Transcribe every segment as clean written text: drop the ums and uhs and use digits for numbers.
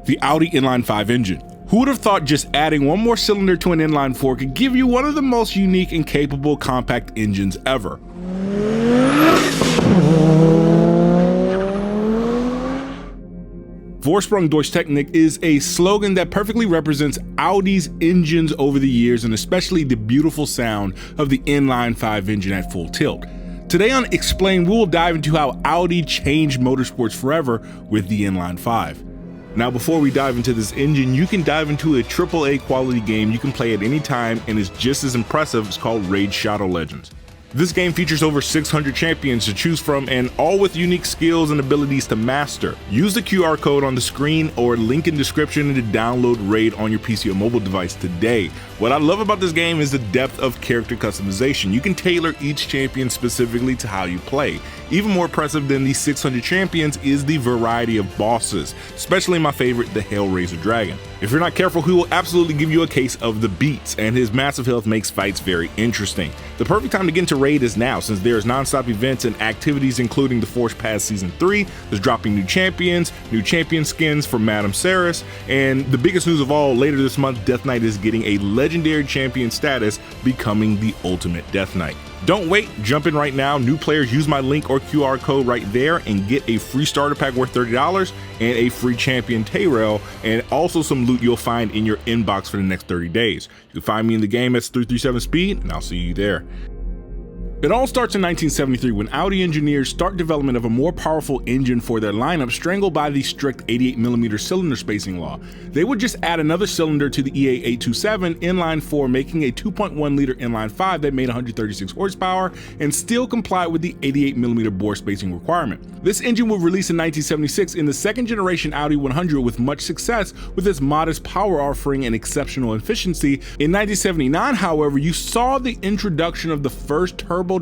The Audi Inline-5 engine. Who would have thought just adding one more cylinder to an inline-4 could give you one of the most unique and capable compact engines ever? Vorsprung durch Technik is a slogan that perfectly represents Audi's engines over the years, and especially the beautiful sound of the inline-5 engine at full tilt. Today on Explain, we will dive into how Audi changed motorsports forever with the inline-5. Now, before we dive into this engine, you can dive into a AAA quality game you can play at any time and is just as impressive. It's called Raid Shadow Legends. This game features over 600 champions to choose from, and all with unique skills and abilities to master. Use the QR code on the screen or link in description to download Raid on your PC or mobile device today. What I love about this game is the depth of character customization. You can tailor each champion specifically to how you play. Even more impressive than these 600 champions is the variety of bosses, especially my favorite, the Hellraiser Dragon. If you're not careful, he will absolutely give you a case of the beats, and his massive health makes fights very interesting. The perfect time to get into Raid is now, since there's non-stop events and activities including the Force Pass Season 3, there's dropping new champion skins for Madame Saris, and the biggest news of all, later this month, Death Knight is getting a legendary champion status, becoming the ultimate Death Knight. Don't wait, jump in right now. New players use my link or QR code right there and get a free starter pack worth $30 and a free champion Tyrell, and also some loot you'll find in your inbox for the next 30 days. You can find me in the game at 337 Speed, and I'll see you there. It all starts in 1973 when Audi engineers start development of a more powerful engine for their lineup, strangled by the strict 88mm cylinder spacing law. They would just add another cylinder to the EA827 inline-4, making a 2.1-liter inline-5 that made 136 horsepower and still complied with the 88mm bore spacing requirement. This engine would release in 1976 in the second generation Audi 100 with much success with its modest power offering and exceptional efficiency. In 1979, however, you saw the introduction of the first turbocharged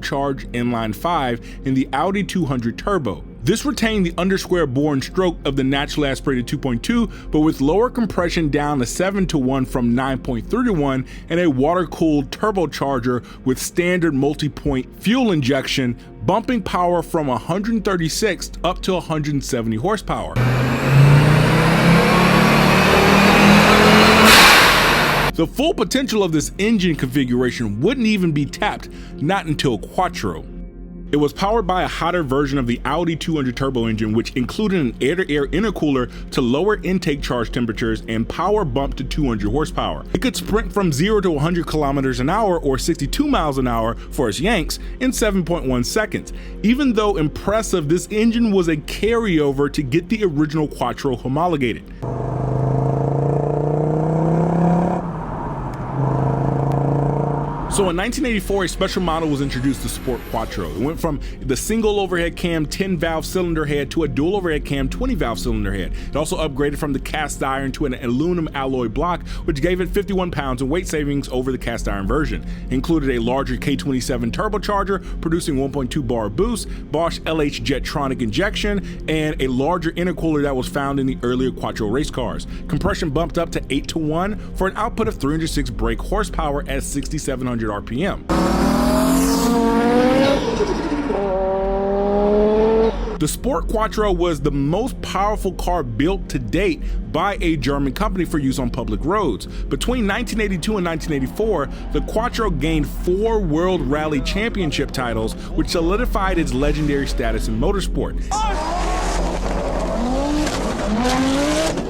inline-5 in the Audi 200 Turbo. This retained the undersquare bore and stroke of the naturally aspirated 2.2, but with lower compression down to 7:1 from 9.3:1, and a water-cooled turbocharger with standard multi-point fuel injection, bumping power from 136 up to 170 horsepower. The full potential of this engine configuration wouldn't even be tapped, not until Quattro. It was powered by a hotter version of the Audi 200 turbo engine, which included an air-to-air intercooler to lower intake charge temperatures and power bump to 200 horsepower. It could sprint from 0 to 100 kilometers an hour or 62 miles an hour for its yanks in 7.1 seconds. Even though impressive, this engine was a carryover to get the original Quattro homologated. So in 1984, a special model was introduced to support Quattro. It went from the single overhead cam 10-valve cylinder head to a dual overhead cam 20-valve cylinder head. It also upgraded from the cast iron to an aluminum alloy block, which gave it 51 pounds in weight savings over the cast iron version. It included a larger K27 turbocharger, producing 1.2 bar boost, Bosch LH Jetronic injection, and a larger intercooler that was found in the earlier Quattro race cars. Compression bumped up to 8:1 for an output of 306 brake horsepower at 6,700 RPM. The Sport Quattro was the most powerful car built to date by a German company for use on public roads. Between 1982 and 1984, the Quattro gained 4 World Rally Championship titles, which solidified its legendary status in motorsport.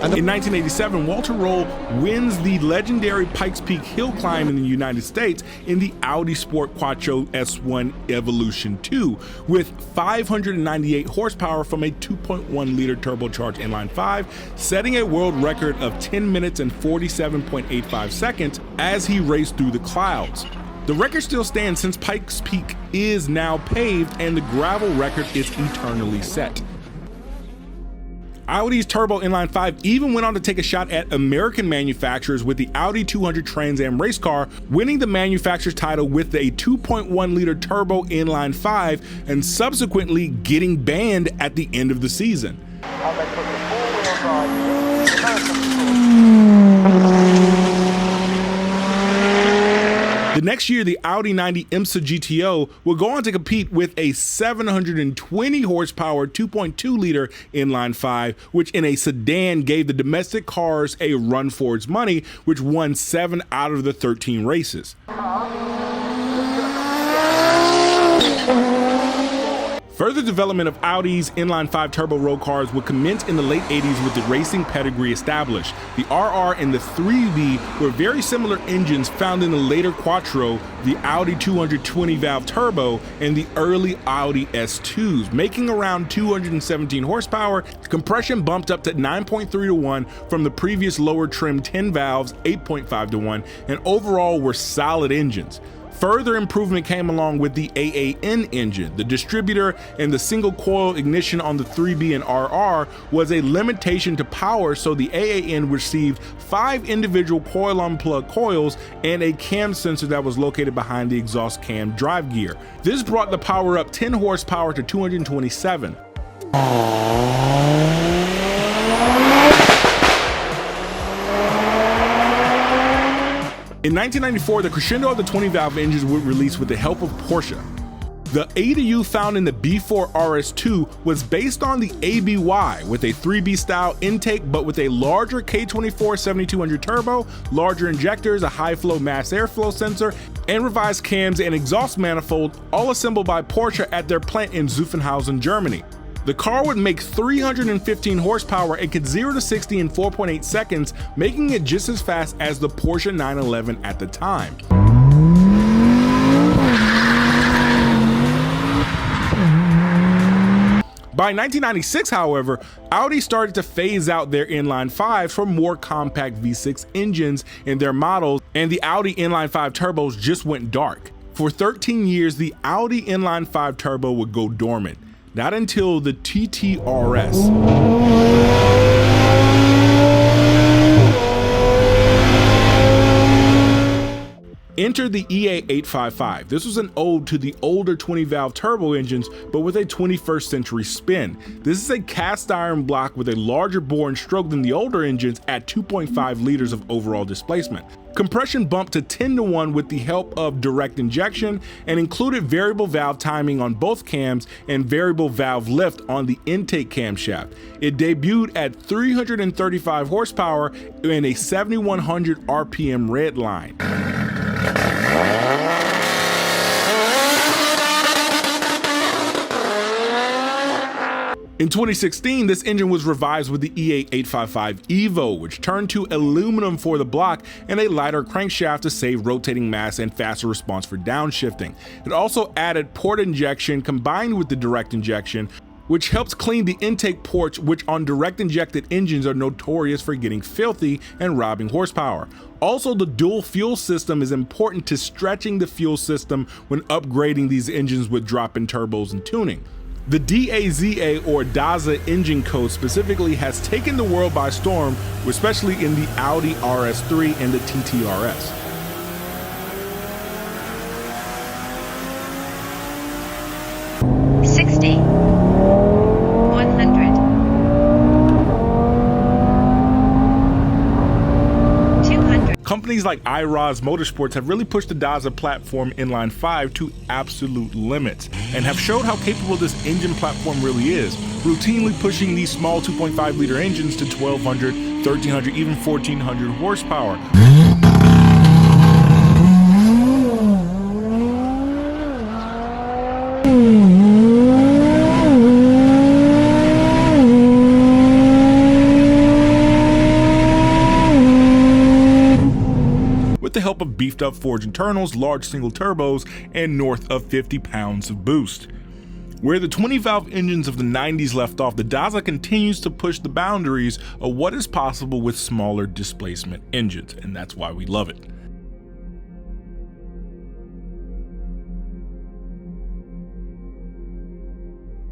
In 1987, Walter Roll wins the legendary Pikes Peak hill climb in the United States in the Audi Sport Quattro S1 Evolution 2 with 598 horsepower from a 2.1-liter turbocharged inline-5, setting a world record of 10 minutes and 47.85 seconds as he raced through the clouds. The record still stands since Pikes Peak is now paved and the gravel record is eternally set. Audi's turbo inline-5 even went on to take a shot at American manufacturers with the Audi 200 Trans Am race car, winning the manufacturer's title with a 2.1-liter turbo inline-5 and subsequently getting banned at the end of the season. The next year, the Audi 90 IMSA GTO would go on to compete with a 720 horsepower 2.2 liter inline-5, which in a sedan gave the domestic cars a run for its money, which won 7 out of the 13 races. Further development of Audi's inline-5 turbo road cars would commence in the late 80s with the racing pedigree established. The RR and the 3B were very similar engines found in the later Quattro, the Audi 220 valve turbo, and the early Audi S2s, making around 217 horsepower. Compression bumped up to 9.3 to 1 from the previous lower trim 10 valves, 8.5 to 1, and overall were solid engines. Further improvement came along with the AAN engine. The distributor and the single coil ignition on the 3B and RR was a limitation to power, so the AAN received 5 individual coil unplug coils and a cam sensor that was located behind the exhaust cam drive gear. This brought the power up 10 horsepower to 227. In 1994, the crescendo of the 20-valve engines would release with the help of Porsche. The ADU found in the B4 RS2 was based on the ABY with a 3B style intake but with a larger K24 7200 turbo, larger injectors, a high flow mass airflow sensor, and revised cams and exhaust manifold, all assembled by Porsche at their plant in Zuffenhausen, Germany. The car would make 315 horsepower and could 0 to 60 in 4.8 seconds, making it just as fast as the Porsche 911 at the time. By 1996, however, Audi started to phase out their inline-5s for more compact V6 engines in their models, and the Audi inline-5 turbos just went dark. For 13 years, the Audi inline-5 turbo would go dormant. Not until the TTRS. Enter the EA855. This was an ode to the older 20-valve turbo engines, but with a 21st century spin. This is a cast iron block with a larger bore and stroke than the older engines at 2.5 liters of overall displacement. Compression bumped to 10 to 1 with the help of direct injection and included variable valve timing on both cams and variable valve lift on the intake camshaft. It debuted at 335 horsepower and a 7,100 RPM red line. In 2016, this engine was revised with the EA855 Evo, which turned to aluminum for the block and a lighter crankshaft to save rotating mass and faster response for downshifting. It also added port injection combined with the direct injection, which helps clean the intake ports, which on direct injected engines are notorious for getting filthy and robbing horsepower. Also, the dual fuel system is important to stretching the fuel system when upgrading these engines with drop-in turbos and tuning. The Daza or Daza engine code specifically has taken the world by storm, especially in the Audi RS3 and the TTRS. Companies like iROS Motorsports have really pushed the Daza platform Inline-5 to absolute limits and have showed how capable this engine platform really is, routinely pushing these small 2.5 liter engines to 1,200, 1,300, even 1,400 horsepower. With the help of beefed up forged internals, large single turbos, and north of 50 pounds of boost. Where the 20-valve engines of the 90s left off, the Daza continues to push the boundaries of what is possible with smaller displacement engines, and that's why we love it.